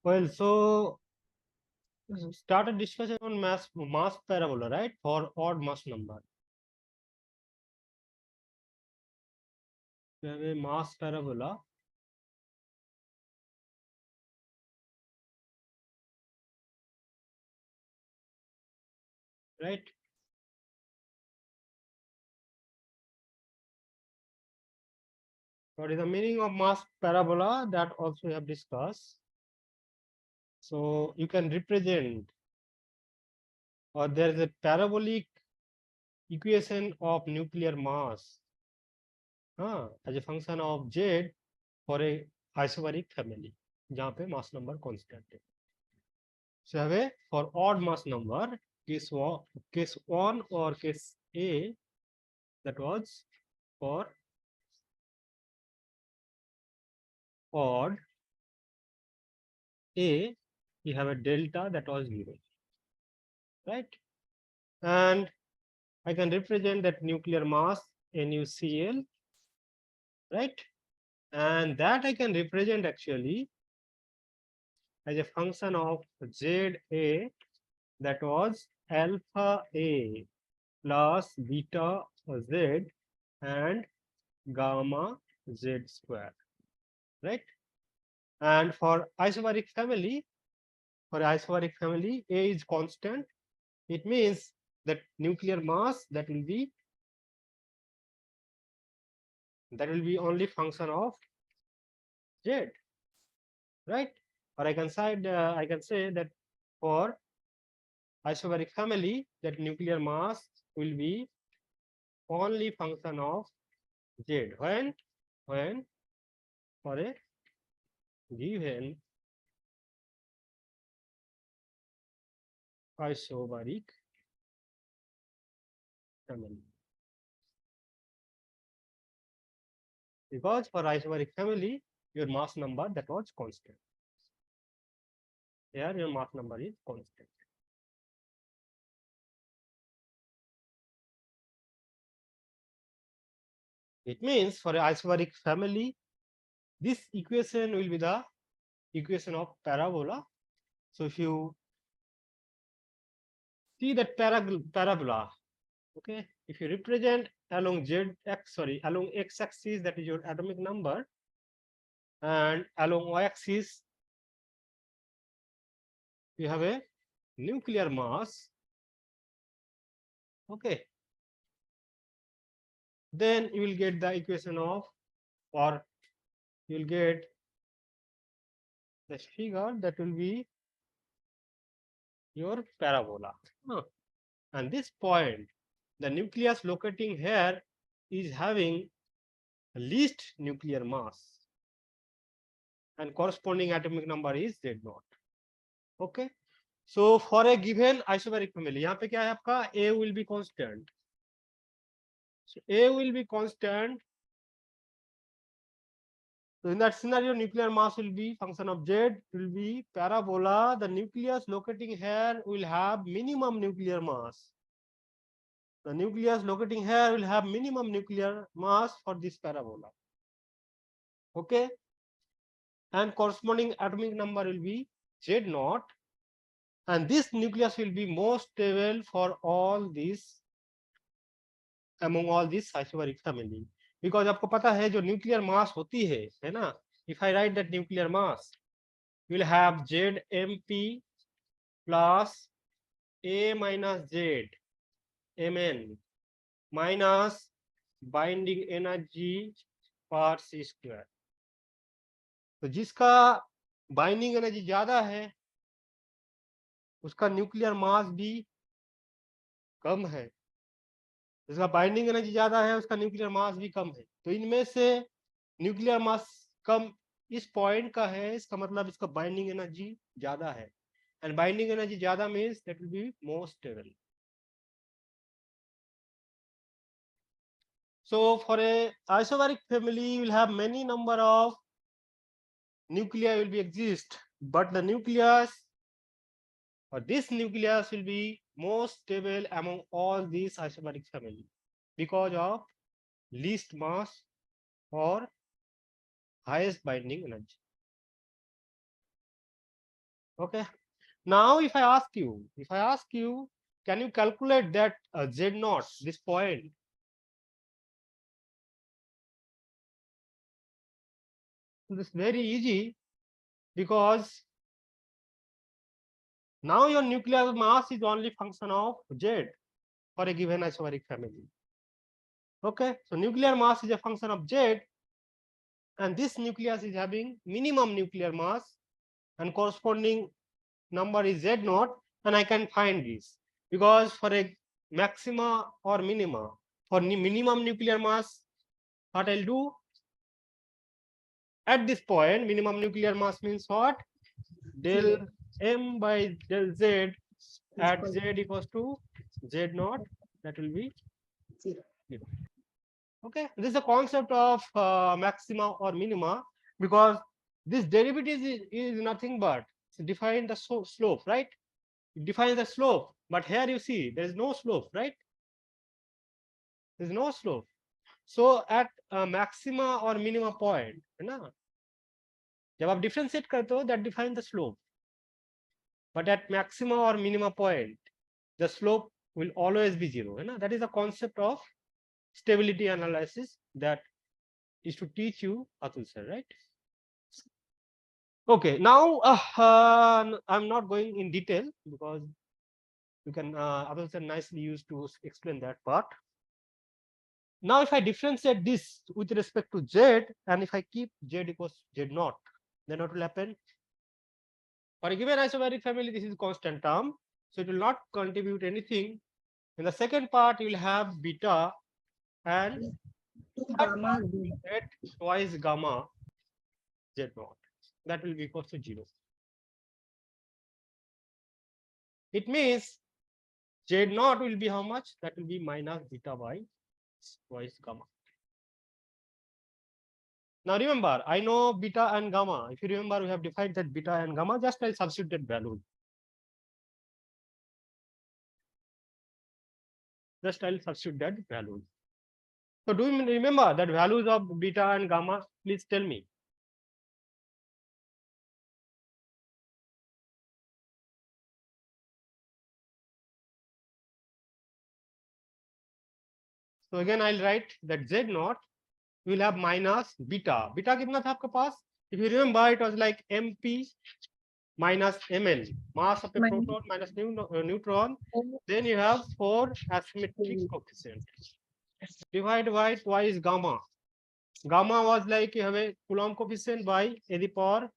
Well, so start a discussion on mass parabola, right? For odd mass number. We have a mass parabola. Right? What is the meaning of mass parabola? That also we have discussed. So you can represent, or there is a parabolic equation of nuclear mass as a function of Z for a isobaric family, जहाँ पे mass number constant है. So have a for odd mass number, case 1 or case A, that was for odd A, you have a delta that was 0, right? And I can represent that nuclear mass NuCl, right? And that I can represent actually as a function of ZA, that was alpha A plus beta Z and gamma Z square, right? And for isobaric family, A is constant. It means that nuclear mass that will be only function of Z, right? Or I can say that for isobaric family, that nuclear mass will be only function of Z when for a given isobaric family. Because for isobaric family, your mass number that was constant. Here your mass number is constant. It means for a isobaric family, this equation will be the equation of parabola. So if you see that parabola, okay, if you represent along along x-axis, that is your atomic number, and along y-axis you have a nuclear mass, okay, then you will get the equation of, or you will get the figure that will be your parabola. And this point, the nucleus locating here is having least nuclear mass, and corresponding atomic number is Z0. Okay. So for a given isobaric family, यहाँ पे क्या है आपका A will be constant. So A will be constant. So in that scenario, nuclear mass will be function of Z, will be parabola. The nucleus locating here will have minimum nuclear mass. The nucleus locating here will have minimum nuclear mass for this parabola. Okay. And corresponding atomic number will be Z0. And this nucleus will be most stable for all these, among all these isobaric family. Because आपको पता है जो nuclear mass होती है ना, if I write that nuclear mass, you will have ZMP plus A minus Z Mn minus binding energy per C square. तो जिसका binding energy ज्यादा है उसका न्यूक्लियर मास भी कम है, जिसका बाइंडिंग एनर्जी ज्यादा है उसका न्यूक्लियर मास भी कम है. तो इनमें से न्यूक्लियर मास कम इस पॉइंट का है, इसका मतलब इसका बाइंडिंग एनर्जी ज्यादा है, एंड बाइंडिंग एनर्जी ज्यादा means that will be more stable. So for a isobaric family, you will have many number of nuclei will be exist, but the nucleus or this nucleus will be most stable among all these isobaric family because of least mass or highest binding energy. Okay. Now, if I ask you, can you calculate that Z0, this point? This is very easy, because now your nuclear mass is only function of Z for a given isobaric family. Okay, so nuclear mass is a function of Z, and this nucleus is having minimum nuclear mass, and corresponding number is Z0, and I can find this, because for a maxima or minima, for minimum nuclear mass, what I'll do at this point, minimum nuclear mass means what? Del m by del z at z equals to Z0, that will be 0. Okay, this is the concept of maxima or minima, because this derivative is nothing but define the slope, right? It defines the slope, but here you see there is no slope, right? There is no slope. So at maxima or minima point, है ना, जब आप differentiate करते हो, that defines the slope. But at maxima or minima point, the slope will always be 0. Right? That is the concept of stability analysis that is to teach you, Atul sir, right? Okay, now I'm not going in detail, because you can Atul sir nicely used to explain that part. Now, if I differentiate this with respect to Z, and if I keep Z equals Z0, then what will happen? For a given isobaric family, this is constant term, so it will not contribute anything. In the second part, you will have beta, and Gamma at twice gamma Z0. That will be equal to 0. It means Z0 will be how much? That will be minus beta by twice gamma. Now remember, I know beta and gamma. If you remember, we have defined that beta and gamma. Just I'll substitute that value. Just I'll substitute that value. So do you remember that values of beta and gamma? Please tell me. So again, I'll write that Z0 will have minus beta. Beta कितना था आपके पास? If you remember, it was like MP minus Mn, mass of a proton minus neutron. Then you have 4 asymmetric coefficient. Divide by twice gamma. Gamma was like you have a Coulomb coefficient by a the power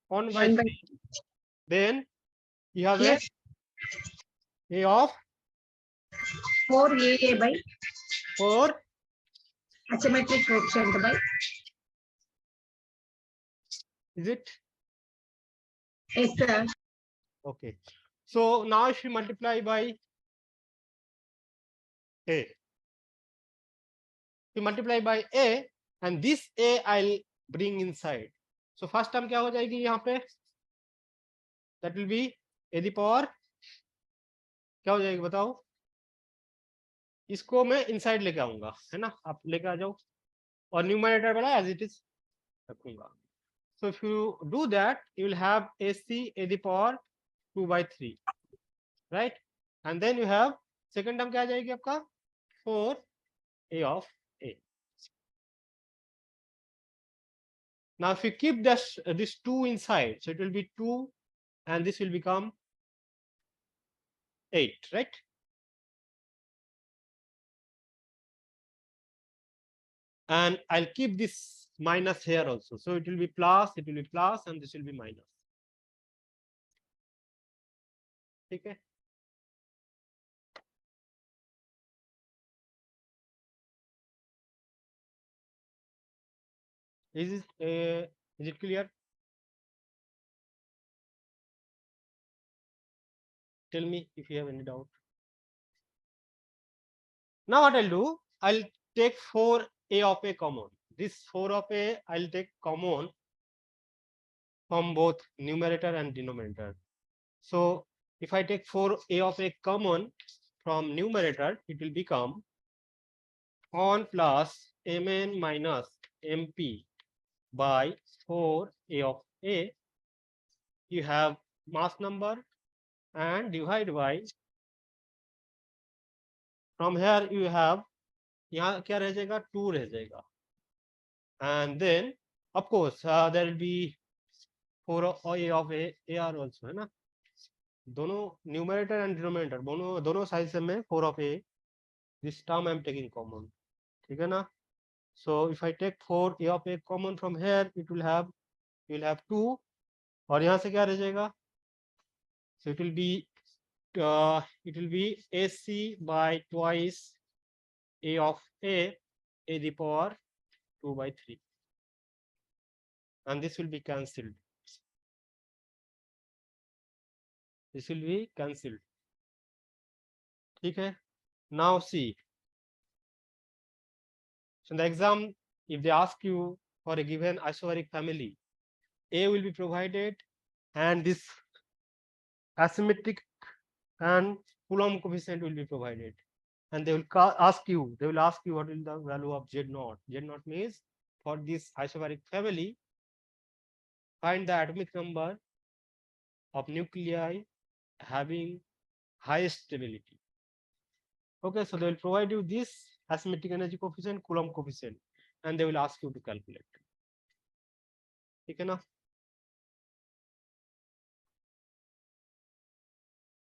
1 by 3. Then you have a of 4 AA by 4 asymmetric coefficient by. Is it? Yes, sir. Okay. So now if you multiply by A, you multiply by A, and this A I'll bring inside. So first term क्या हो जाएगी यहाँ पे? That will be a the power क्या हो जाएगी बताओ? इसको मैं inside लेके आऊंगा, है ना? आप लेके आ जाओ, और न्यूमरेटर वाला as it is रखूंगा. So if you do that, you will have AC a the power 2 by 3, right? And then you have second term क्या आ जाएगी आपका? 4 A of A. Now, if you keep this 2 inside, so it will be 2, and this will become 8, right? And I'll keep this minus here also. So it will be plus, and this will be minus. Okay. Is it clear? Tell me if you have any doubt. Now what I'll do, I'll take 4A of A common. This 4 of A I'll take common from both numerator and denominator. So if I take 4A of A common from numerator, it will become 1 plus Mn minus Mp by 4A of A. You have mass number and divide by, from here you have, यहाँ क्या रह जाएगा, 2 रह जाएगा, and then of course there will be 4 a of a are also, है ना, दोनों numerator and denominator दोनों साइड से मैं 4 of a, this term I am taking common, ठीक है ना. So if I take 4 a of a common from here, it will have, you will have 2, और यहाँ से क्या रह जाएगा, so it will be AC by twice a of a the power 2 by 3, and this will be cancelled. This will be cancelled. Okay. Now see. So in the exam, if they ask you for a given isomeric family, A will be provided, and this asymmetric and Coulomb coefficient will be provided, and they will ask you what is the value of Z0. Z0 means for this isomeric family, find the atomic number of nuclei having highest stability. Okay, so they will provide you this asymmetric energy coefficient, Coulomb coefficient, and they will ask you to calculate. ठीक है ना?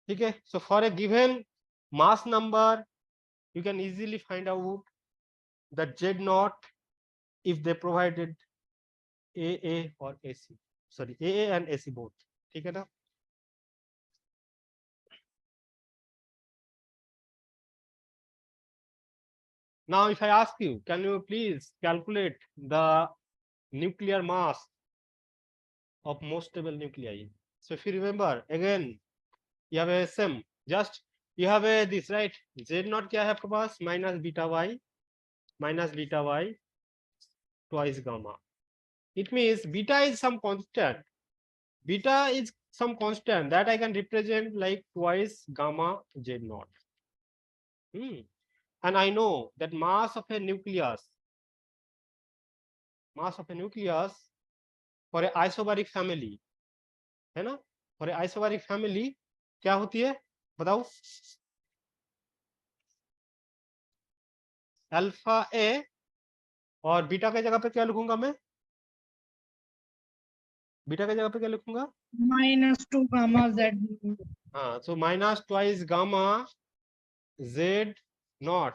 ठीक है. So for a given mass number, you can easily find out that Z0 if they provided AA or AC. Sorry, AA and AC both. ठीक है ना? Now, if I ask you, can you please calculate the nuclear mass of most stable nuclei? So if you remember, again, you have a same, just you have a this, right? Z0 क्या है आपके पास, minus beta y twice gamma. It means beta is some constant. Beta is some constant that I can represent like twice gamma Z0. And I know that mass of a nucleus for a isobaric family, है ना, for a isobaric family क्या होती है बताओ, alpha ए, और beta के जगह पे क्या लिखूंगा मैं, बीटा के जगह पे क्या लिखूंगा, -2 gamma z. हाँ, so minus twice gamma z not,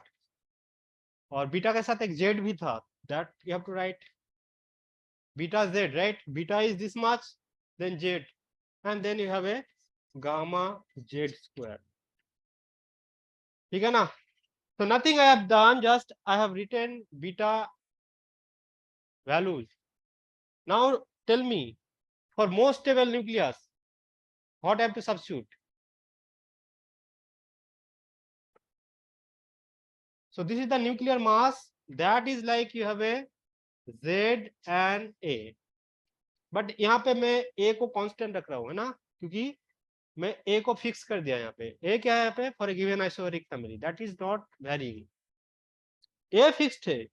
और बीटा के साथ एक z भी था, that you have to write beta z, right? Beta is this much, then z, and then you have a gamma z square. ठीक है ना? So nothing I have done, just I have written beta values. Now tell me, for most stable nucleus, what I have to substitute? So this is the nuclear mass, that is like you have a Z and A, but यहाँ पे मैं A को constant रख रहा हूँ, है ना, क्योंकि मैं A को फिक्स कर दिया यहाँ पे. A क्या है यहाँ पे, for a given isomeric family, that is not varying. A fixed है,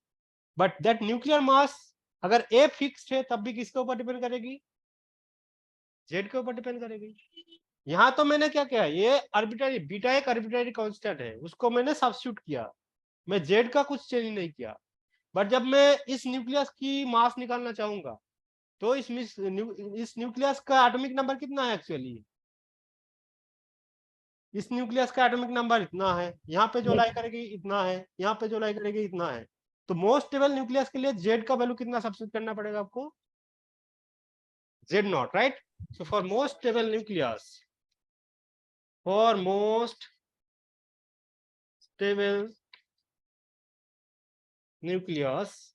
but that nuclear mass अगर A fixed है तब भी किसके ऊपर डिपेंड करेगी, Z के ऊपर डिपेंड करेगी. यहाँ तो मैंने क्या किया, ये आर्बिट्ररी, बीटा एक आर्बिट्ररी कांस्टेंट है, उसको मैंने सब्स्टिट्यूट किया, मैं Z का कुछ चेंज नहीं किया. बट जब मैं इस न्यूक्लियस की मास निकालना चाहूंगा तो इस न्यूक्लियस का एटॉमिक नंबर कितना है, एक्चुअली इस न्यूक्लियस का एटॉमिक नंबर इतना है, यहाँ पे जो लाई करेगी इतना है, यहाँ पे जो लाई करेगी इतना है. तो मोस्ट स्टेबल न्यूक्लियस के लिए Z का वैल्यू कितना सब्स्टिट्यूट करना पड़ेगा आपको, Z0, right? So for most stable nucleus, for most stable nucleus,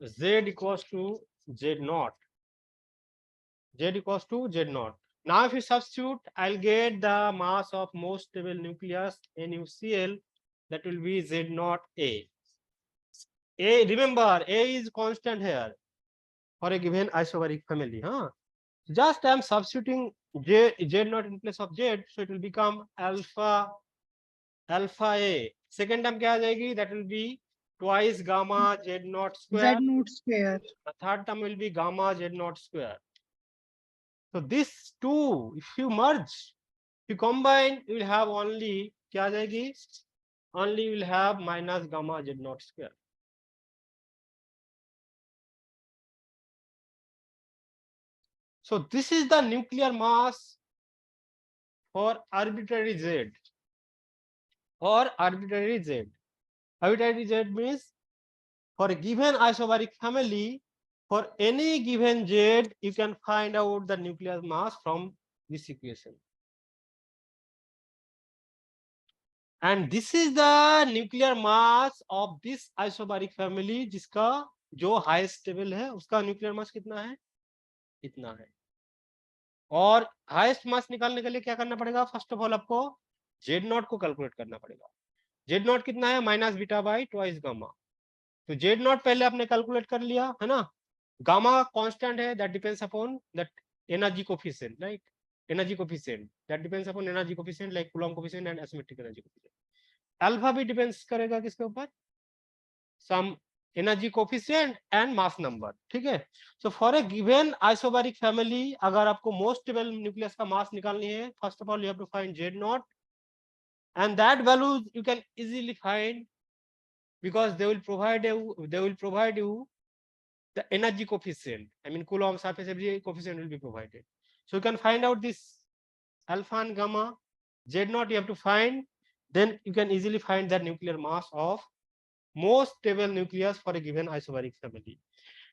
Z equals to Z0. Z equals to Z0. Now if you substitute, I'll get the mass of most stable nucleus NuCl, that will be Z0A. A, remember, A is constant here for a given isobaric family. Just I'm substituting Z0 in place of Z, so it will become alpha A. Second term क्या आ जाएगी, that will be twice gamma Z0 square. Z0 square. The third term will be gamma Z0 square. So this two, if you merge, if you combine, you will have only क्या आ जाएगी? Only you will have minus gamma z naught square. So this is the nuclear mass for arbitrary z. Or arbitrary z. Arbitrary z means for a given isobaric family, for any given z, you can find out the nuclear mass from this equation. And this is the nuclear mass of this isobaric family, जिसका जो highest stable है उसका nuclear mass कितना है? इतना है. और highest मास निकालने के लिए क्या करना पड़ेगा? फर्स्ट ऑफ ऑल आपको जेड नॉट को कैलकुलेट करना पड़ेगा. जेड नॉट कितना है? Minus beta by twice gamma. तो जेड नॉट पहले आपने कैलकुलेट कर लिया है ना. गामा कांस्टेंट है, that depends upon that energy coefficient, right? Energy coefficient that depends upon energy coefficient like Coulomb coefficient and asymmetric energy coefficient. Alpha भी depends करेगा किसके ऊपर? Some energy coefficient and mass number. ठीक है. So for a given isobaric family, अगर आपको most stable nucleus का mass निकालनी है, first of all you have to find Z naught, and that value you can easily find because they will provide you the energy coefficient. I mean, Coulomb surface area coefficient will be provided. So you can find out this alpha and gamma. Z naught you have to find. Then you can easily find the nuclear mass of most stable nucleus for a given isobaric family.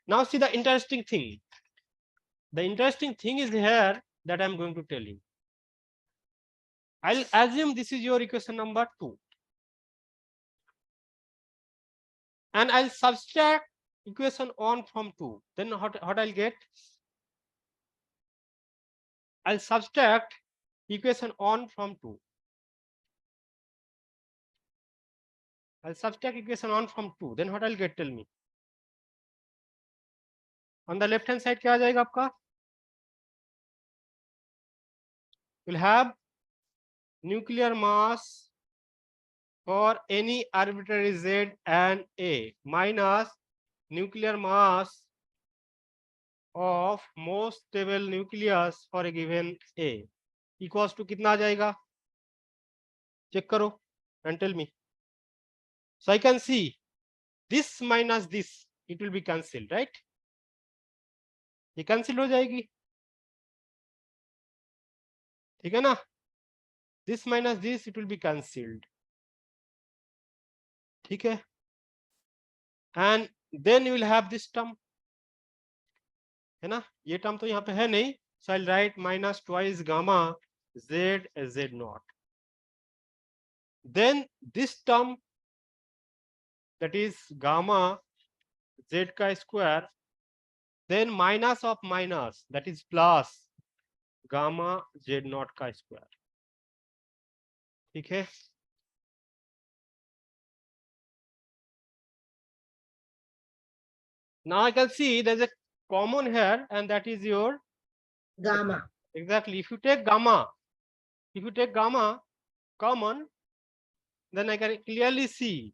Now see the interesting thing. The interesting thing is here that I am going to tell you. I'll assume this is your equation number 2. And I'll subtract equation 1 from 2. Then what I'll get? I'll subtract equation 1 from 2. I'll subtract equation 1 from 2. Then what I'll get? Tell me. On the left hand side क्या आ जाएगा आपका? You'll have nuclear mass for any arbitrary z and a minus nuclear mass of most stable nucleus for a given a equals to कितना आ जाएगा? Check करो and tell me. So I can see this minus this, it will be cancelled, right? ये cancel हो जाएगी, ठीक है ना? This minus this, it will be cancelled, ठीक है? And then you will have this term, है ना? ये term तो यहाँ पे है नहीं, so I'll write minus twice gamma z z naught. Then this term, that is gamma z का square, then minus of minus, that is plus gamma z naught का square. ठीक है? Now I can see there's a common here, and that is your Gamma. exactly. If you take gamma common, then I can clearly see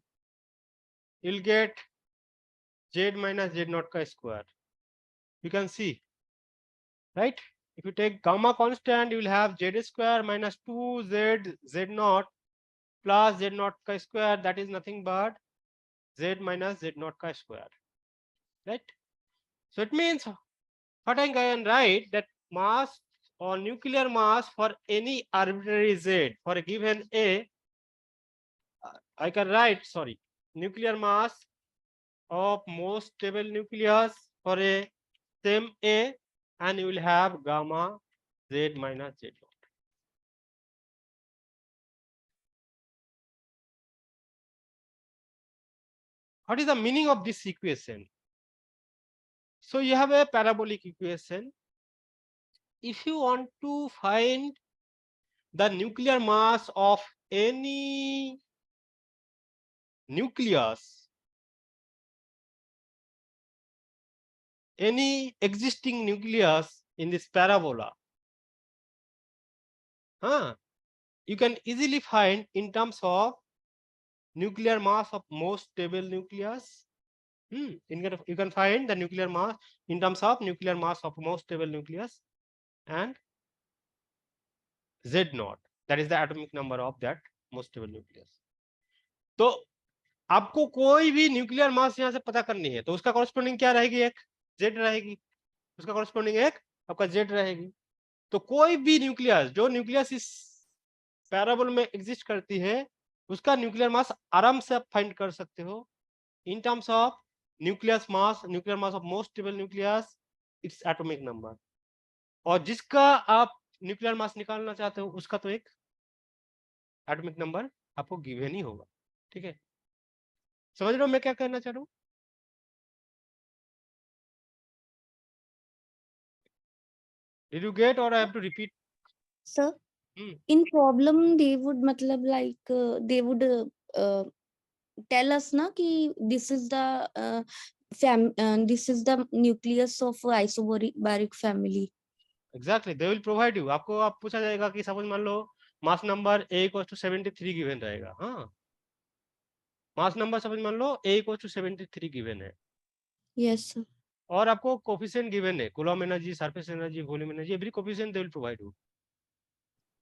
you'll get z minus z naught ka square. You can see, right? If you take gamma constant, you will have z square minus 2z z naught plus z naught ka square. That is nothing but z minus z naught ka square, right? So it means what I can write that mass or nuclear mass for any arbitrary z for a given a, I can write, sorry, nuclear mass of most stable nucleus for a same a, and you will have gamma z minus z naught. What is the meaning of this equation? So you have a parabolic equation. If you want to find the nuclear mass of any nucleus, any existing nucleus in this parabola, you can easily find in terms of nuclear mass of most stable nucleus. You can find the nuclear mass in terms of nuclear mass of most stable nucleus. and Z0, that is the atomic number of that most stable nucleus. तो आपको कोई भी nuclear mass यहाँ से पता करनी है तो उसका कॉरेस्पॉन्डिंग क्या रहेगी, एक Z रहेगी, उसका कॉरेस्पॉन्डिंग एक आपका Z रहेगी। तो कोई भी न्यूक्लियस जो न्यूक्लियस इस पैराबोल में एग्जिस्ट करती है उसका न्यूक्लियर मास आराम से आप फाइंड कर सकते हो in terms of nucleus mass, nuclear mass of most stable nucleus, its atomic number। और जिसका आप न्यूक्लियर मास निकालना चाहते हो उसका तो एक एटॉमिक नंबर आपको गिवन ही होगा। ठीक है, समझ रहे हो मैं क्या कहना चाह रहा हूँ? Did you get or I have to repeat? Sir, in problem they would matlab like they would tell us na ki this is the nucleus of isobaric family. Exactly, they will provide you। आपको आप पूछा जाएगा कि suppose मान लो mass number A=73 given रहेगा। हाँ, मास number suppose मान लो A=73 गिवन है। Yes sir। और आपको कोफिशिएंट गिवन है, coulomb energy, surface energy, volume energy, every coefficient they will provide you.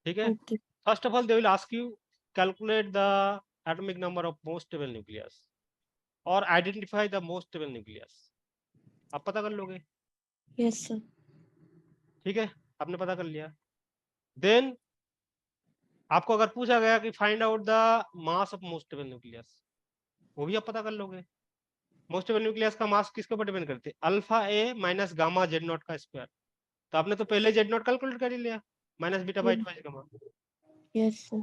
ठीक है, Okay। First of all they will ask you calculate the atomic number of most stable nucleus और identify the most stable nucleus. आप पता कर लोगे। Yes sir। ठीक है, आपने पता कर लिया। देन आपको अगर पूछा गया कि find out the mass of most stable nucleus, वो भी आप पता कर लोगे। मोस्ट स्टेबल न्यूक्लियस का मास किसके ऊपर डिपेंड करते हैं? Alpha A minus gamma Z not का स्क्वायर। तो आपने तो पहले जेड नॉट कैलकुलेट कर ही लिया, minus beta by twice gamma. Yes sir।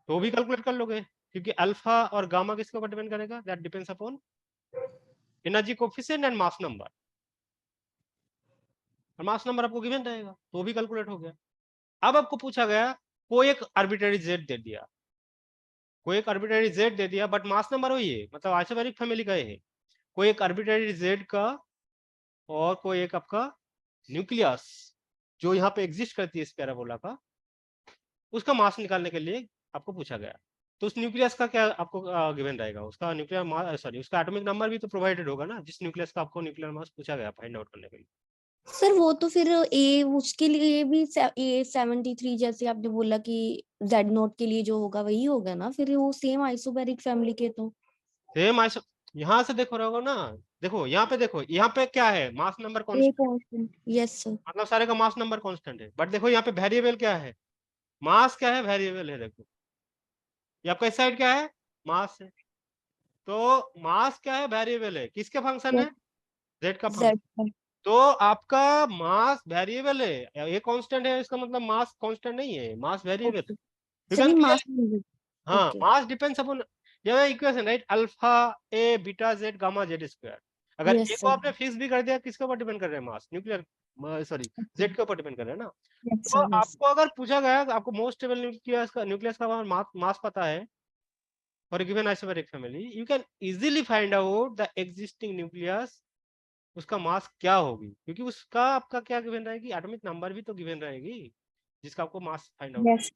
तो वो भी कैलकुलेट कर लोगे क्योंकि अल्फा और गामा किसके ऊपर डिपेंड करेगा? That depends upon energy coefficient and mass number. और मास नंबर आपको गिवन रहेगा तो वो भी कैलकुलेट हो गया। अब आपको पूछा गया कोई एक आर्बिट्ररी जेड दे दिया, कोई एक आर्बिट्ररी जेड दे दिया बट मास नंबर वही है, मतलब आइसोबैरिक फैमिली का है। कोई एक आर्बिट्ररी जेड का और कोई एक आपका न्यूक्लियस जो यहाँ पे एग्जिस्ट करती है इस पैराबोला का, उसका मास निकालने के लिए आपको पूछा गया। तो उस न्यूक्लियस का क्या आपको गिवन रहेगा? उसका न्यूक्लियर मास, सॉरी, उसका एटॉमिक नंबर भी तो प्रोवाइडेड होगा ना, जिस न्यूक्लियस का आपको न्यूक्लियर मास पूछा गया फाइंड आउट करने के लिए। सर वो तो फिर ए उसके लिए भी A73 जैसे आपने बोला कि Z0 के लिए जो होगा वही होगा ना, फिर वो सेम आइसोबैरिक फैमिली के तो सेम आइसो, यहाँ से देखो रहोगे ना, देखो यहाँ पे, देखो यहाँ पे क्या है, mass number a constant, constant. Yes sir. मतलब सारे का मास नंबर कांस्टेंट है। बट देखो यहाँ पे वेरिएबल क्या है, मास क्या है, वेरिएबल है। देखो ये आपका इस साइड क्या है, मास है। तो मास क्या है, वेरिएबल है, किसके फंक्शन है? जेड का फंक्शन। Z। तो आपका मास वेरिएबल है, ये कांस्टेंट है, इसका मतलब मास कांस्टेंट नहीं है, mass variable. Okay you sir, can ये क्लियर। मास। हाँ, ओके। मास डिपेंड्स अपॉन ये equation, right? Alpha A beta Z gamma Z square. अगर ए यस को सर। आपने फिक्स भी कर दिया, किसके ऊपर डिपेंड कर रहे हैं? मास, न्यूक्लियर, सॉरी, जेड के ऊपर डिपेंड कर रहे हैं ना। यस तो सर। यस। आपको अगर पूछा गया आपको मोस्ट स्टेबल न्यूक्लियस का मास पता है for given isobaric family, you can easily find out the existing nucleus, उसका मास क्या होगी, क्योंकि उसका आपका क्या गिवन रहेगी, एटॉमिक नंबर भी तो गिवन रहेगी जिसका आपको mass find out. Yes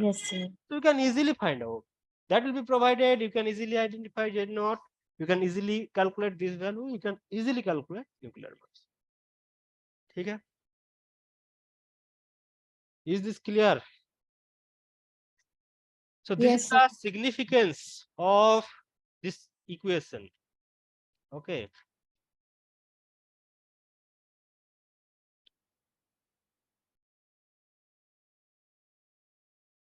yes sir. So you can easily find out. That will be provided. You can easily identify Z naught. You can easily calculate this value. You can easily calculate nuclear mass. ठीक है? Is this clear? So this is yes sir. the significance of this equation. Okay.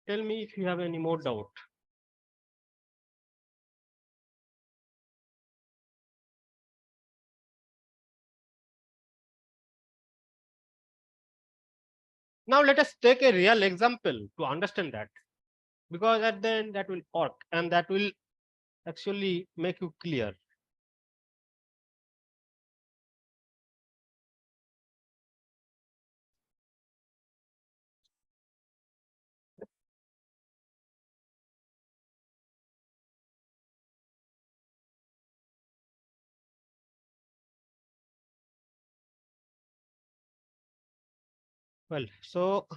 Tell me if you have any more doubt. Now let us take a real example to understand that, because at the end that will work and that will actually make you clear. Well, so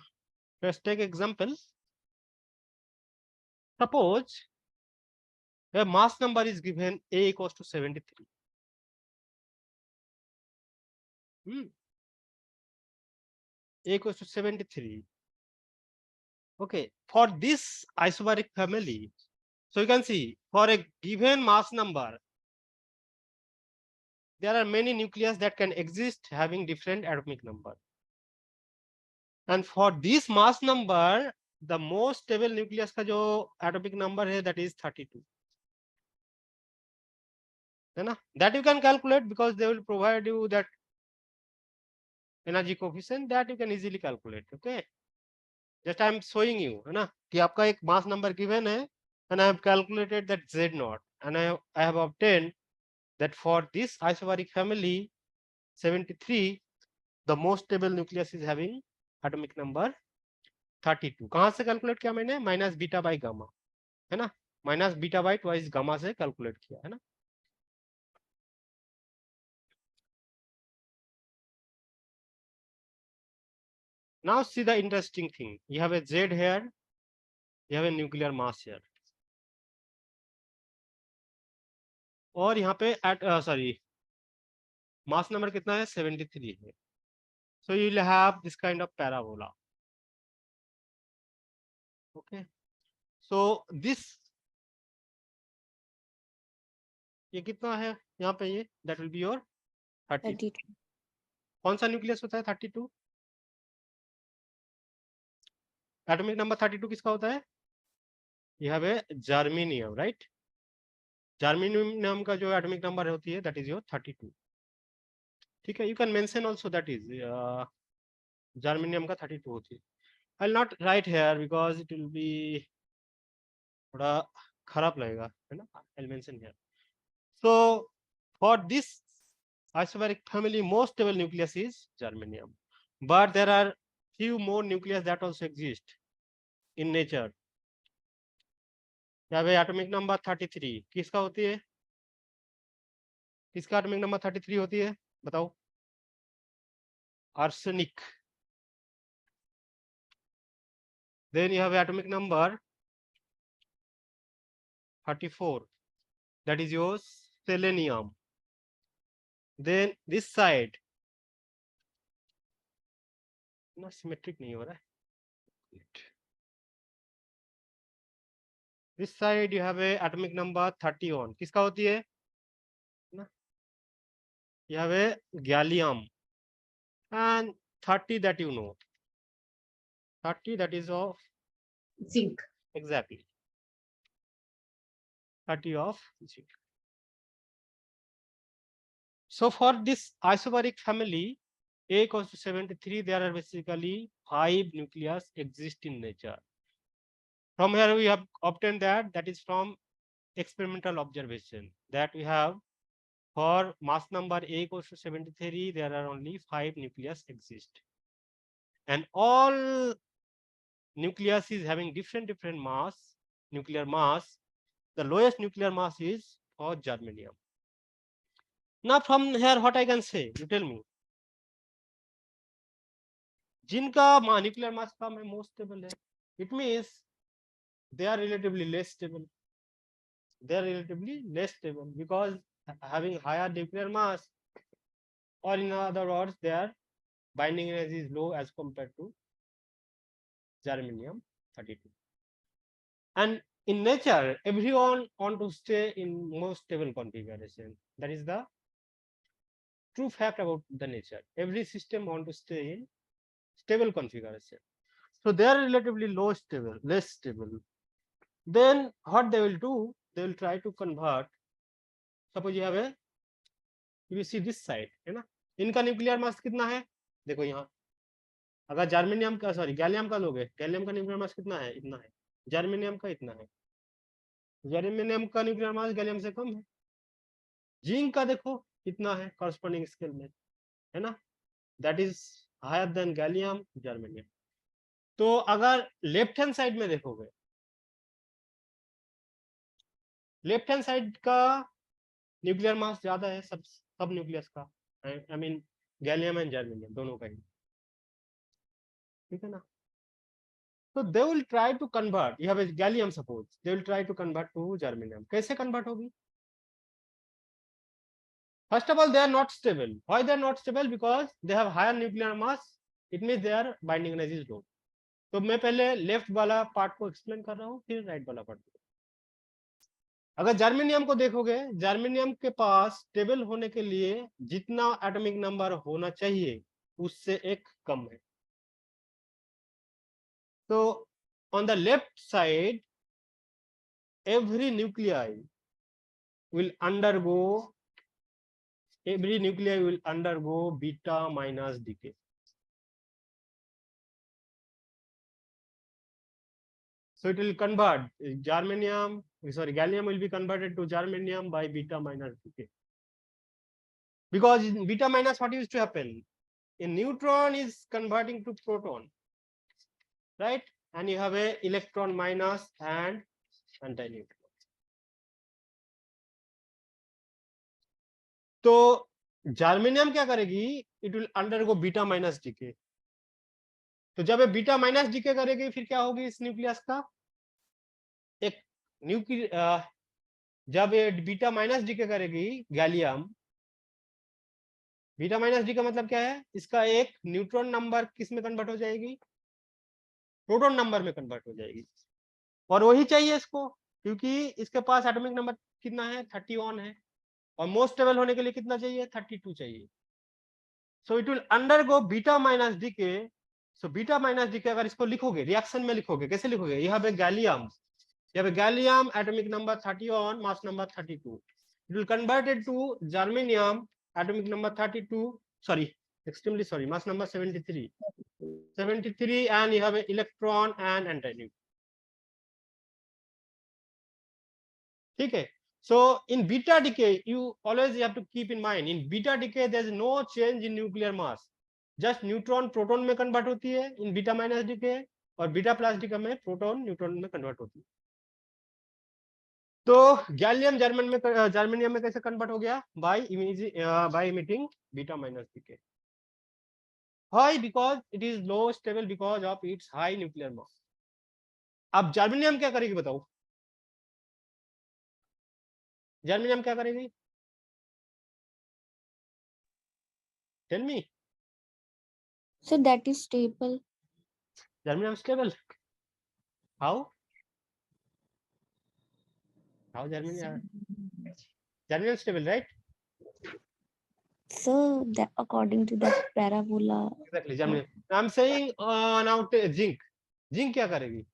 let's take example. Suppose a mass number is given A equals to 73. A equals to 73. Okay, for this isobaric family, so you can see for a given mass number, there are many nucleus that can exist having different atomic number. And for this mass number, the most stable nucleus का जो atomic number है, that is 32. है ना? That you can calculate because they will provide you that energy coefficient that you can easily calculate. Okay. Just I am showing you, है ना? कि आपका एक mass number given है, and I have calculated that Z0, and I have obtained that for this isobaric family 73, the most stable nucleus is having atomic number 32. कहाँ से calculate किया मैंने? माइनस बीटा बाई गामा, है ना? Minus beta by twice gamma से calculate किया, है ना? Now see the interesting thing. You have a Z here. You have a nuclear mass here. और यहाँ पे mass number कितना है? 73 है. So you will have this kind of parabola. Okay. So this ये कितना है यहाँ पे ये? That will be your 32. कौन सा न्यूक्लियस होता है 32? एटॉमिक नंबर 32 किसका होता है? You have a germanium, right? Germanium का जो एटॉमिक नंबर होती है, that is your 32. ठीक है, you can mention also that is germanium का 32 होती है. I'll not write here because it will be थोड़ा खराब लगेगा, है ना? I'll mention here. So for this isobaric family, most stable nucleus is germanium, but there are few more nucleus that also exist in nature. यहाँ पे atomic number 33 किसका होती है? किसका एटॉमिक नंबर 33 होती है? बताओ. Arsenic. Then you have atomic number 34, that is your selenium. Then this side, ना symmetric नहीं हो रहा है. This side you have a atomic number 31. किसका होती है? ना? You have a gallium, and 30 that you know. 30 that is of Zinc. exactly. 30 of zinc. So for this isobaric family, A equals to 73, there are basically 5 nucleus exist in nature. From here we have obtained that is from experimental observation, that we have for mass number A equals to 73, there are only 5 nucleus exist. And all nucleus is having different mass, nuclear mass. The lowest nuclear mass is for germanium. Now from here what I can say, you tell me. जिनका nuclear mass कम है, most stable है, it means they are relatively less stable. They are relatively less stable because having higher nuclear mass, or in other words, their binding energy is low as compared to germanium 32. And in nature, everyone want to stay in most stable configuration. That is the true fact about the nature. Every system want to stay in stable configuration. So they are relatively low stable, less stable. Then what they will do, they will try to convert. Suppose you have a, you see this side, है ना? इनका nuclear mass कितना है? देखो यहाँ, अगर germanium का gallium का लोगे, गैलियम का न्यूक्लियर मास कितना है? इतना है. जर्मेनियम का इतना है. जर्मेनियम का न्यूक्लियर मास गैलियम से कम है. जिंक का देखो कितना है कॉरस्पॉन्डिंग स्केल में, है ना? That is higher than gallium, germanium. तो अगर लेफ्ट हैंड साइड में देखोगे, लेफ्ट हैंड साइड का न्यूक्लियर मास ज्यादा है सब न्यूक्लियस का, I mean gallium and germanium दोनों का ही, ठीक है ना? तो they will try to convert. You have a gallium, suppose they will try to convert to germanium. कैसे कन्वर्ट होगी? First of all, they are not stable. Why they are not stable? Because they have higher nuclear mass it means they are binding energy is low. तो मैं पहले left वाला part को explain कर रहा हूँ, फिर राइट वाला पार्ट। अगर जर्मेनियम को देखोगे, जर्मेनियम के पास स्टेबल होने के लिए जितना एटॉमिक नंबर होना चाहिए उससे एक कम है। तो on the left side every nuclei will undergo beta minus decay. So it will convert gallium will be converted to germanium by beta minus decay. Because in beta minus, what used to happen? A neutron is converting to proton, right? And you have a electron minus and anti-neutron. तो germanium क्या करेगी? It will undergo beta minus decay. तो जब ये beta minus DK करेगी फिर क्या होगी इस न्यूक्लियस का? एक जब ये बीटा माइनस डीके करेगी गैलियम, बीटा माइनस डी का मतलब क्या है? इसका एक न्यूट्रॉन नंबर किस में कन्वर्ट हो जाएगी? प्रोटॉन नंबर में कन्वर्ट हो जाएगी। और वही चाहिए इसको, क्योंकि इसके पास एटॉमिक नंबर कितना है? 31 है, और मोस्ट स्टेबल होने के लिए कितना चाहिए? 32 चाहिए। So it will undergo beta minus decay. So beta minus decay अगर इसको लिखोगे, रिएक्शन में लिखोगे, कैसे लिखोगे? यहाँ पे gallium, atomic number 31, mass number 32। It will converted to germanium, atomic number 32, extremely sorry, mass number 73, and you have an electron and antineutron. ठीक है? So in beta decay, you always have to keep in mind, in beta decay there is no change in nuclear mass, just neutron proton में convert होती है in beta minus decay, और beta plus decay में proton neutron में convert होती है। तो gallium germanium में कैसे कन्वर्ट हो गया? By emitting beta minus decay. Why? Because it is low stable because of its high nuclear mass. अब जर्मेनियम क्या करेगी बताओ? जर्मेनियम क्या करेगी? Tell me. So that is stable. Germanium stable. How? How Germanium stable, right? So that according to that parabola. Exactly, Germanium. I'm saying now zinc. Zinc क्या करेगी?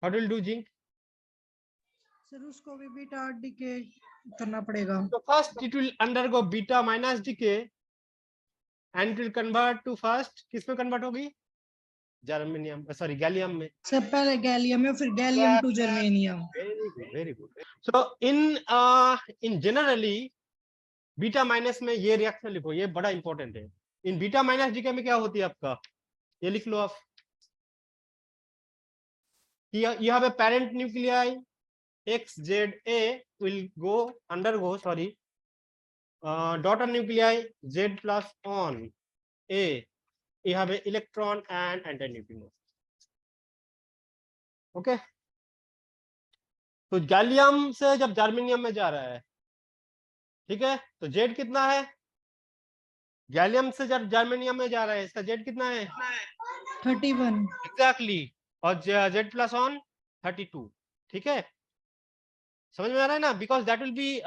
What will do zinc? Sir उसको भी beta decay करना पड़ेगा। So first it will undergo beta minus decay and it will convert to first, किस में convert होगी? Germanium, sorry gallium में। सब पहले गैलियम में, फिर gallium to germanium. Very good. So in generally beta minus में ये रिएक्शन लिखो, ये बड़ा इंपॉर्टेंट है। इन बीटा माइनस डीके में क्या होती है आपका? ये लिख लो आप। you have a parent nuclei 𝐋𝐤𝐴 will undergo daughter nuclei Z plus on A. You have a electron and antineutrino. Okay तो गैलियम से जब जर्मेनियम में जा रहा है, ठीक है, तो जेड कितना है? गैलियम से जब जर्मेनियम में जा रहा है, इसका जेड कितना है? 31 एग्जैक्टली। और जेड प्लस ऑन 32। ठीक है, समझ में आ रहा है ना? Because that will be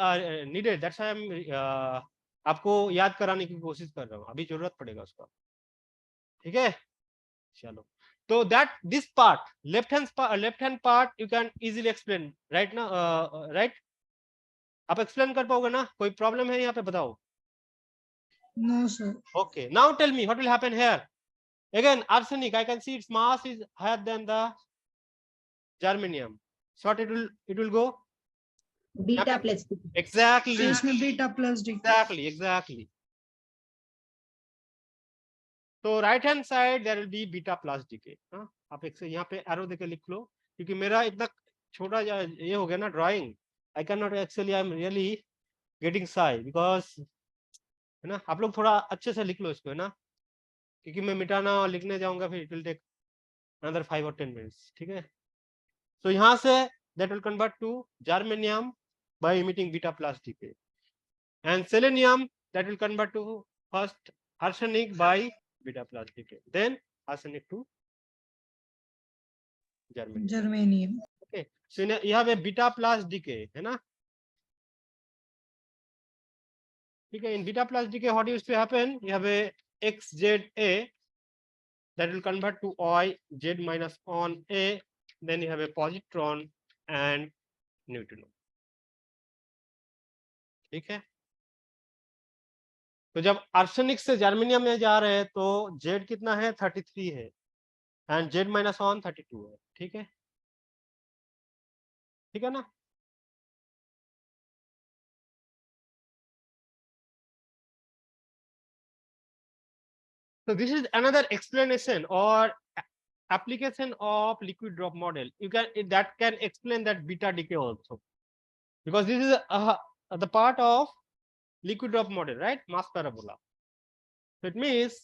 needed, that's why I am आपको याद कराने की कोशिश कर रहा हूँ, अभी जरूरत पड़ेगा उसका। ठीक है, चलो। तो that this part, left hand part you can easily explain right ना? राइट, आप एक्सप्लेन कर पाओगे ना? कोई प्रॉब्लम है यहाँ पे बताओ? No sir. Okay, now tell me what will happen here. Again, arsenic, I can see its mass is higher than the germanium. So what it will go? Beta plus Exactly. तो इसमें beta plus D. Exactly. तो right hand side there will be beta plus decay. आप एक से यहाँ पे arrow देके लिख लो, क्योंकि मेरा इतना छोटा ये हो गया ना drawing, I can not actually, I am really getting shy, because है ना, आप लोग थोड़ा अच्छे से लिख लो इसको, है ना, क्योंकि मैं मिटाना और लिखने जाऊंगा फिर it will take another 5 or 10 minutes। ठीक है, तो यहाँ से that will convert to germanium by emitting beta plus decay, and selenium that will convert to first arsenic by beta plus decay, then arsenic to germanium. Germanium. Okay, so you have a beta plus decay, है ना? Okay, in beta plus decay, what used to happen? You have a 𝐋𝐤𝐴 that will convert to 𝐼Z minus on A. Then you have a positron and neutron. ठीक है? तो जब arsenic से germanium में जा रहे हैं तो Z कितना है? 33 है एंड Z माइनस ऑन 32 है. ठीक है? ठीक है ना? So this is another explanation or application of liquid drop model. You can that can explain that beta decay also, because this is the part of liquid drop model, right? Mass parabola. So it means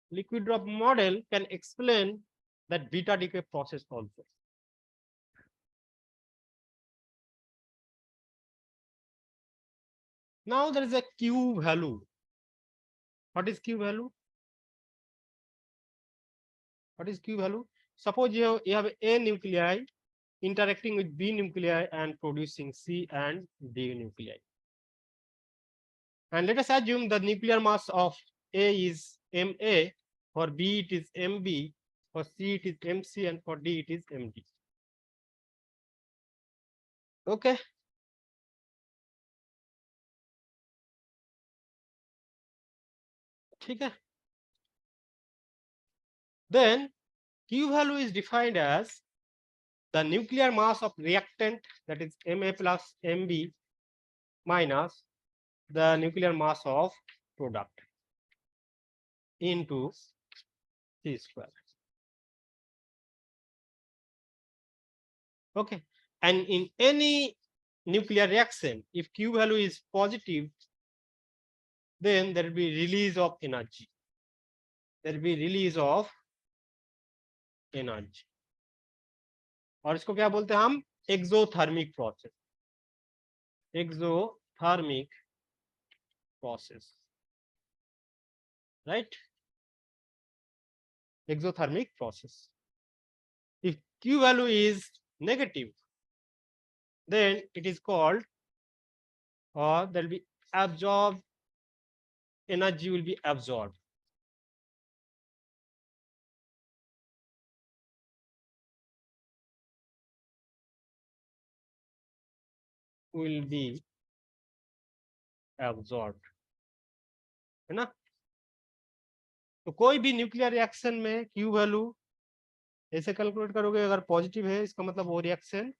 liquid drop model can explain that beta decay process also. Now there is a Q value. What is Q value? What is Q value? Suppose you have A nuclei interacting with B nuclei and producing C and D nuclei. And let us assume the nuclear mass of A is Ma, for B it is Mb, for C it is Mc, and for D it is Md. Okay. Okay. Then Q value is defined as the nuclear mass of reactant, that is Ma plus Mb, minus the nuclear mass of product into C square. Okay, and in any nuclear reaction, if Q value is positive, then there will be release of energy. There will be release of energy. और इसको क्या बोलते हैं हम? Exothermic process. Exothermic process, right? Exothermic process. If Q value is negative, then it is called, or there will be absorbed, energy will be absorbed. Will be absorbed, है ना? तो कोई भी न्यूक्लियर रिएक्शन में Q वैल्यू ऐसे calculate करोगे, अगर positive है इसका मतलब वो reaction,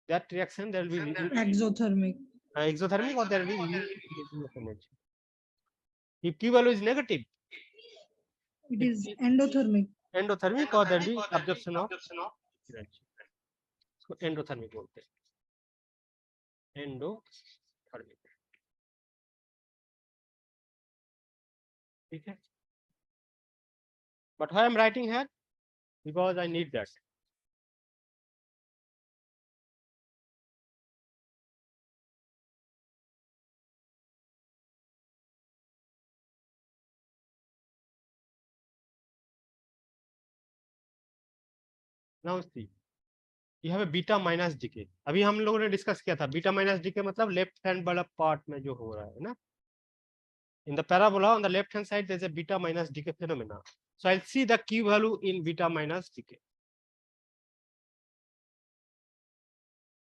that reaction there will be exothermic और there will be energy. If Q value is negative, It is endothermic. Endothermic or there will be absorption of energy. इसको endothermic बोलते हैं. एंडोथर्मिक. ठीक है? But why I am writing here? Because I need that. Now see, you have a beta minus decay. अभी हम लोगों ने discuss किया था बीटा माइनस डिके मतलब लेफ्ट हैंड वाला पार्ट में जो हो रहा है ना. In the parabola on the left hand side there is a beta minus decay phenomena. So I'll see the Q value in beta minus decay.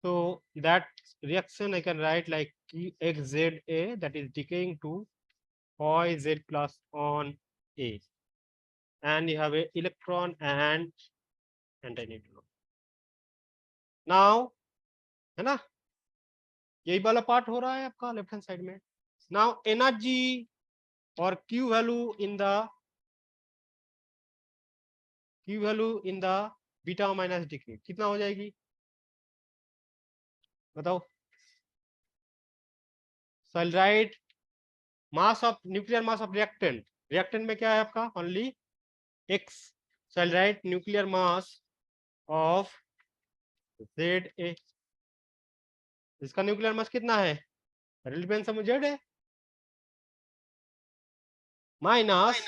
So that reaction I can write like 𝐾𝐥𝐵, that is decaying to 𝐼Z plus on A, and you have a electron and antineutron. Now, है ना, यही वाला part हो रहा है आपका left hand side में. Now energy or Q value in the beta minus decay कितना हो जाएगी बताओ? So I'll write mass of nuclear mass of reactant. Reactant में क्या है आपका? Only X. So I'll write nuclear mass of ZA. इसका न्यूक्लियर मास कितना है? रिलेटिव सम Z है. minus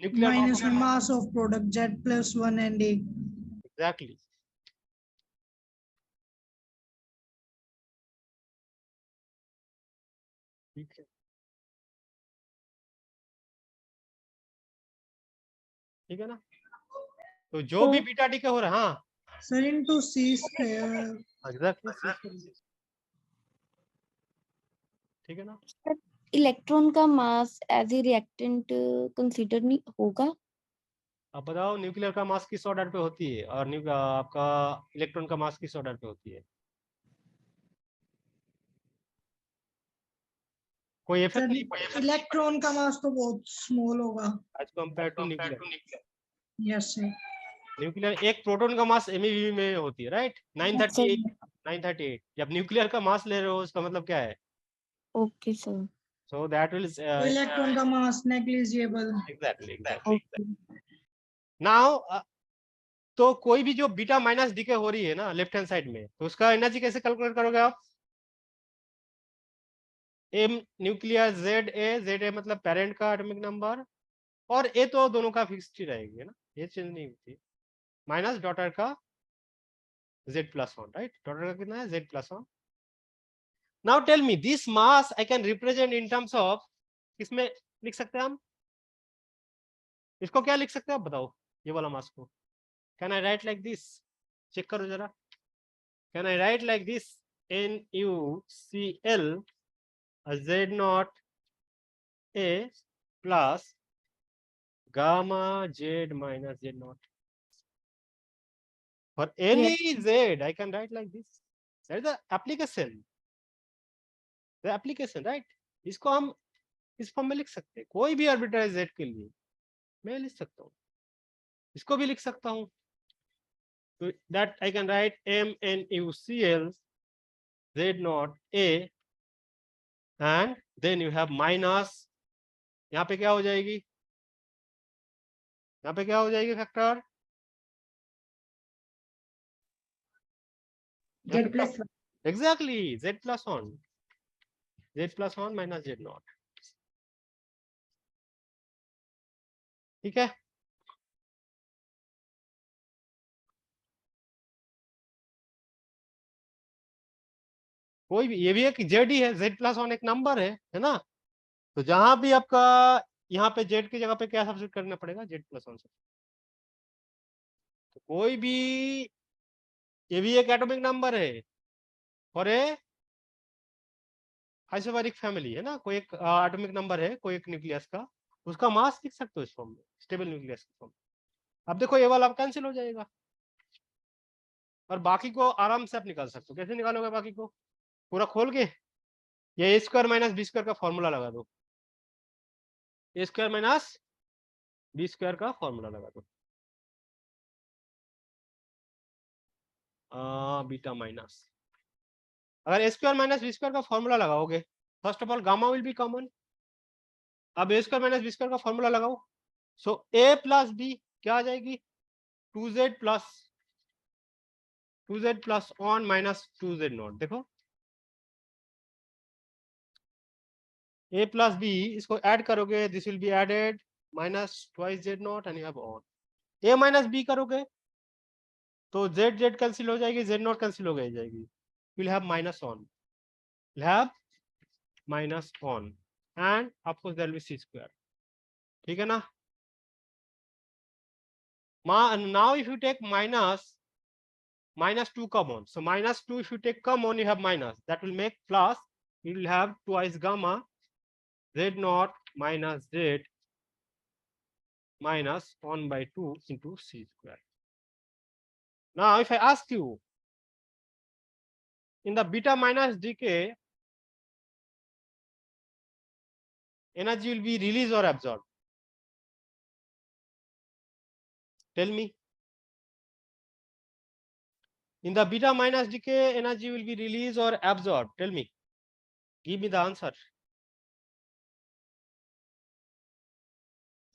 nuclear minus mass. mass of product Z plus 1 and A. Exactly. ठीक है ना, तो जो भी बीटा डी के हो रहा है, हाँ Sir, into C square. Exactly, ठीक है ना। इलेक्ट्रॉन का mass as a reactant consider नहीं होगा? अब बताओ न्यूक्लियर का मास किस ऑर्डर पे होती है और आपका इलेक्ट्रॉन का मास किस ऑर्डर पे होती है? कोई इफेक्ट नहीं पड़ेगा इलेक्ट्रॉन का मास तो बहुत स्मॉल होगा as compare to nuclear. Yes sir. Nuclear एक प्रोटॉन का मास MeV में होती है, राइट? 938। जब न्यूक्लियर का मास ले रहे हो उसका मतलब क्या है? Okay sir, so that will electron का मास नेग्लिजिबल। एग्जैक्टली। नाउ तो कोई भी जो बीटा माइनस डीके हो रही है ना लेफ्ट हैंड साइड में, तो उसका एनर्जी कैसे कैलकुलेट करोगे आप? एम न्यूक्लियर ZA मतलब पेरेंट का एटॉमिक नंबर, और ए तो दोनों का फिक्स्ड ही रहेगी, है ना, ये चेंज नहीं होती, माइनस डॉटर का Z+1, राइट? डॉटर का कितना है? Z+1। Now tell me this mass I can represent in terms of, किसमें लिख सकते हैं हम इसको? क्या लिख सकते हैं आप बताओ ये वाला मास को? Can I write like this? Check करो जरा, can I write like this? NuCl Z0 A plus gamma Z minus Z0. For any Z, I can write like this. That is the application. The application, right? इसको हम इस form में लिख सकते हैं, कोई भी आर्बिट्ररी Z के लिए मैं लिख सकता हूँ, इसको भी लिख सकता हूँ। So that I can write MNuCl Z0 A and then you have minus, यहाँ पे क्या हो जाएगी? यहाँ पे क्या हो जाएगी factor? Z+1. Exactly, Z+1 minus Z0, ठीक है? कोई भी, ये भी एक Z ही है, Z+1 एक नंबर है ना? तो जहां भी आपका यहाँ पे Z की जगह पे क्या सब्स्टिट्यूट करना पड़ेगा? Z+1 से। तो कोई भी, ये भी एक एटॉमिक नंबर है और ए आइसोबैरिक फैमिली है ना, कोई एक एटॉमिक नंबर है कोई एक न्यूक्लियस का, उसका मास लिख सकते हो इस फॉर्म में, स्टेबल न्यूक्लियस के फॉर्म में। अब देखो ये वाला अब कैंसिल हो जाएगा और बाकी को आराम से आप निकाल सकते हो। कैसे निकालोगे बाकी को? पूरा खोल के ये A² माइनस B² का फॉर्मूला लगा दो, A² माइनस B² का फॉर्मूला लगा दो, बीटा माइनस, अगर A² माइनस B² का फॉर्मूला लगाओगे, first of all gamma will be common. अब A² माइनस B² का फॉर्मूला लगाओ, सो A प्लस B क्या आ जाएगी? 2Z plus 1 minus 2Z0। देखो A प्लस B, इसको ऐड करोगे, this will be added minus twice Z0 and you have on. A minus B करोगे तो Z कैंसिल हो जाएगी, Z0 कैंसिल हो जाएगी, will have minus on, will have minus on and of course there will be C², ठीक है ना? Now if you take minus 2 common, so minus 2 if you take common you have minus, that will make plus, you will have twice gamma Z0 minus Z minus 1 by 2 into C². Now if I ask you in the beta minus decay, energy will be released or absorbed? Tell me. In the beta minus decay, energy will be released or absorbed? Tell me. Give me the answer.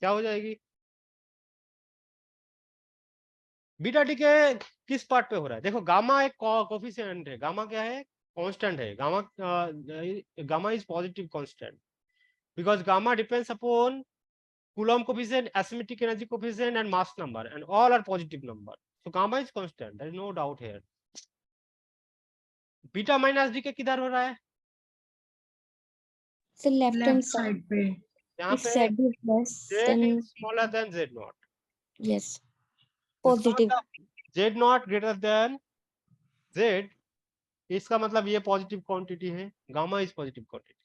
क्या हो जाएगी? Beta decay किस part पे हो रहा है? देखो gamma एक कोफिशिएंट है, गामा क्या है? कांस्टेंट है। Gamma is positive constant because gamma depends upon Coulomb coefficient, asymmetric energy coefficient, and mass number, and all are positive number. So gamma is constant. There is no doubt here. Beta minus decay किधर हो रहा है? So left hand left side. Side पे यहाँ If पे Z is less, Z then is smaller than Z naught. yes, इसका positive. मतलब Z naught greater than Z. इसका मतलब ये पॉजिटिव क्वांटिटी है. Gamma is positive quantity.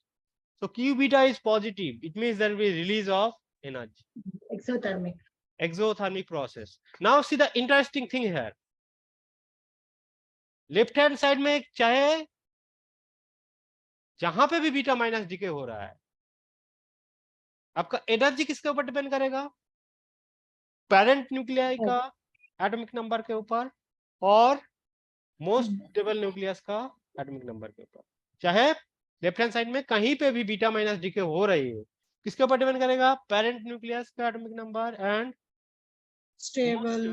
So Q beta is positive. It means there will be release of energy. Exothermic. Exothermic process. Now see the interesting thing here. Left hand side में चाहे जहां पे भी beta minus DK हो रहा है, आपका energy किसके ऊपर डिपेंड करेगा? पेरेंट न्यूक्लियाई का एटॉमिक नंबर के ऊपर और मोस्ट स्टेबल न्यूक्लियस का एटॉमिक नंबर के ऊपर. चाहे लेफ्ट हैंड साइड में कहीं पे भी बीटा माइनस डीके हो रही है, किसके ऊपर डिपेंड करेगा? पेरेंट न्यूक्लियस का atomic number and stable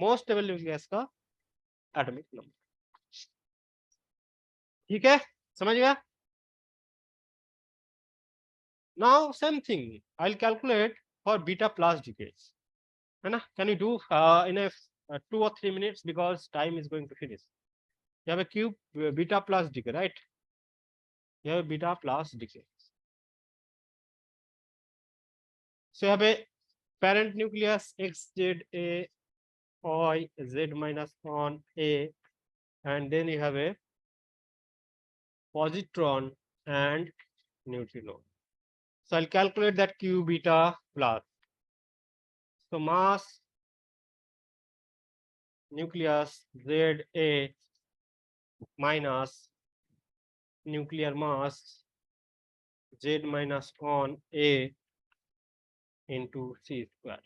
most stable nucleus का एटॉमिक नंबर. ठीक है, समझ गया? Now same thing, I'll calculate for beta plus decays. है ना? Can you do in a 2 or 3 minutes because time is going to finish. You have a cube beta plus decay, right? You have a beta plus decay. So you have a parent nucleus XZA I Z minus on A, and then you have a positron and neutrino. So I'll calculate that Q beta plus. So mass nucleus ZA minus nuclear mass Z minus on A into C square.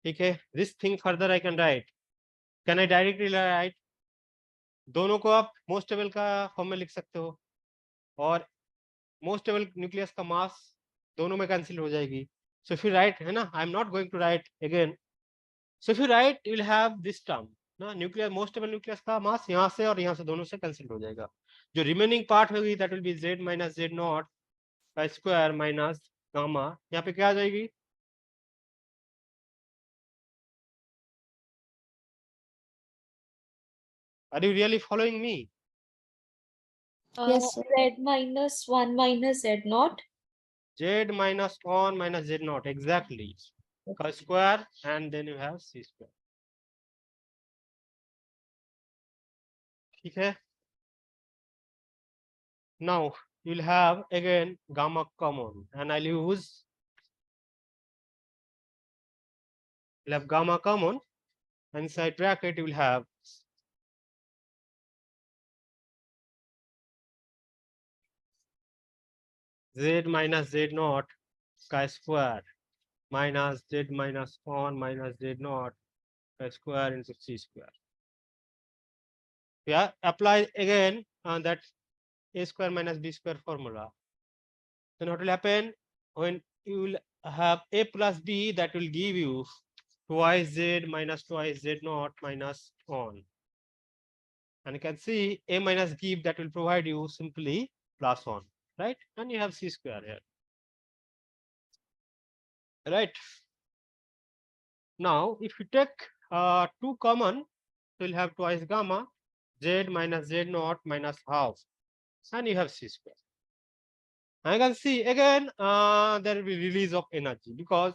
ठीक है, this thing further I can write. Can I directly write? दोनों को आप most stable का form में लिख सकते हो और मोस्ट स्टेबल न्यूक्लियस का मास दोनों में कैंसिल हो जाएगी. सो इफ यू राइट, है ना, I am not going to write again. So if you write you will have this term ना, न्यूक्लियर मोस्ट स्टेबल न्यूक्लियस का मास यहाँ से और यहाँ से दोनों से कैंसिल हो जाएगा. जो रिमेनिंग पार्ट होगी that will be Z minus Z not का स्क्वायर माइनस गामा. यहाँ पे क्या आ जाएगी? Are you really following me? Yes, sir. Z minus 1 minus Z naught. Z minus 1 minus Z naught, exactly. Ka square, and then you have C square. ठीक है. Now you'll have again gamma common, and I'll use, you'll have gamma common, and inside bracket you will have Z minus Z naught ka square minus Z minus 1 minus Z naught ka square into C square. Yeah, apply again that A square minus B square formula. Then what will happen when you will have A plus B, that will give you twice Z minus twice Z naught minus 1. And you can see A minus give, that will provide you simply plus 1, right? And you have C square here. Right. Now, if you take 2 common, you will have twice gamma, Z minus Z naught minus half, and you have C square. I can see again there will be release of energy because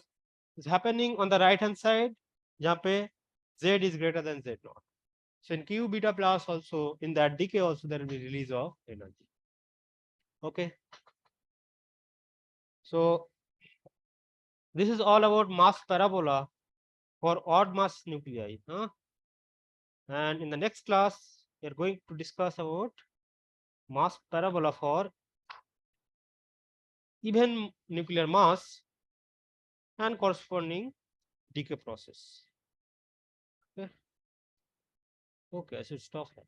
it's happening on the right hand side, जहाँ पे Z is greater than Z naught. So in Q beta plus also, in that decay also there will be release of energy. Okay. So this is all about mass parabola for odd mass nuclei. And in the next class, we are going to discuss about mass parabola for even nuclear mass and corresponding decay process. Okay, I should stop here.